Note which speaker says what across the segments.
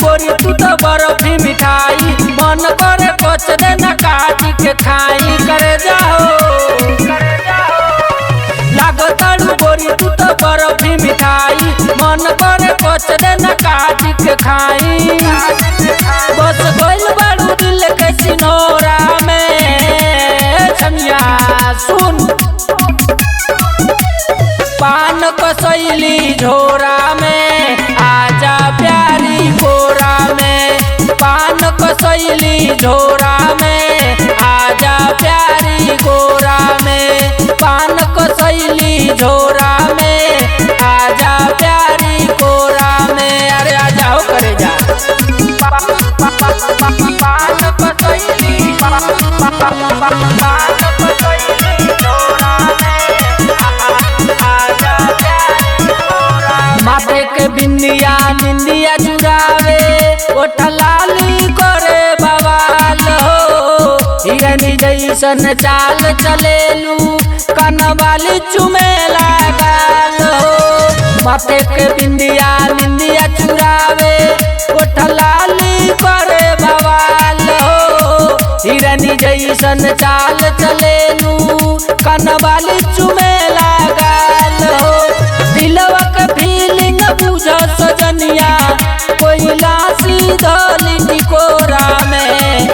Speaker 1: बर्फी मिठाई मन करे कुछ देना काटी के खाई करे जाओ लागो तारू गोरी तू तो बर्फी मिठाई मन करे कुछ देना काटी के खाई बस गोल बारू दिल के सिनोरा में छमिया सुन पान कसैली झोरा में आजा प्यारी गोरा में पान कसैली झोरा में आजा प्यारी गोरा में पान कसैली झोरा में आजा प्यारी गोरा में अरे आजा हो करे जा पान कसैली माथे के बिंदिया निंदिया चुरावे ओठलाली करे बवाल हो हिरनी जैसन चाल चलेलू कनवाली चुमे लागल हो माथे के बिंदिया निंदिया चुरावे ओठलाली करे बवाल हो हिरनी जैसन चाल चलेलू कनवाली चुमे लागल हो दिलवा के फीलिंग बुझ सजनिया कोयला सीधली टिकोरा में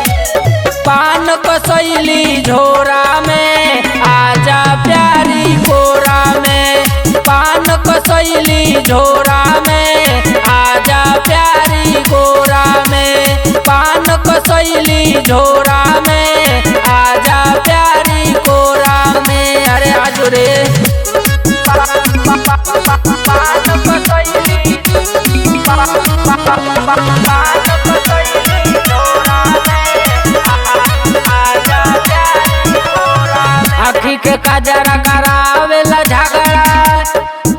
Speaker 1: पान कसैली झोरा में आजा प्यारी गोरा में पान कसैली झोरा में आजा प्यारी गोरा में पान कसैली झोरा में आजा प्यारी गोरा में अरे आजो रे आखी के काजरा करावेला झगड़ा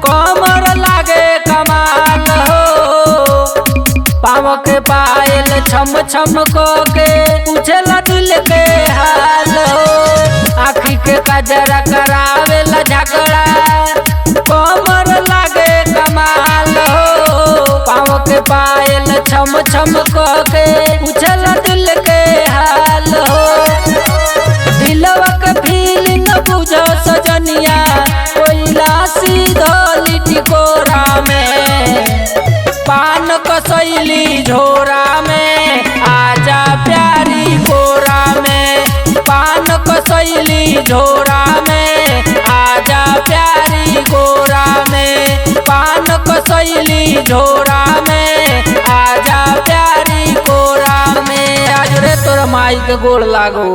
Speaker 1: कमर लागे कमाल हो पाँव के पायल छम छम को के पूछेला दिल के हाल हो आखी के काजरा करावेला झगड़ा कमर लागे कमाल हो पाँव के पायल छम छम को के पूछेला दिल के हाल हो दिलवा के फीलिंग बुझ सजनिया कोयला सीधली टिकोरा में पान कसैली झोरा में आजा प्यारी गोरा में पान कसैली झोरा में आजा प्यारी गोरा में पान कसैली झोरा में आजा प्यारी गोरा में आज रे तोरा माई के गोड़ लागो।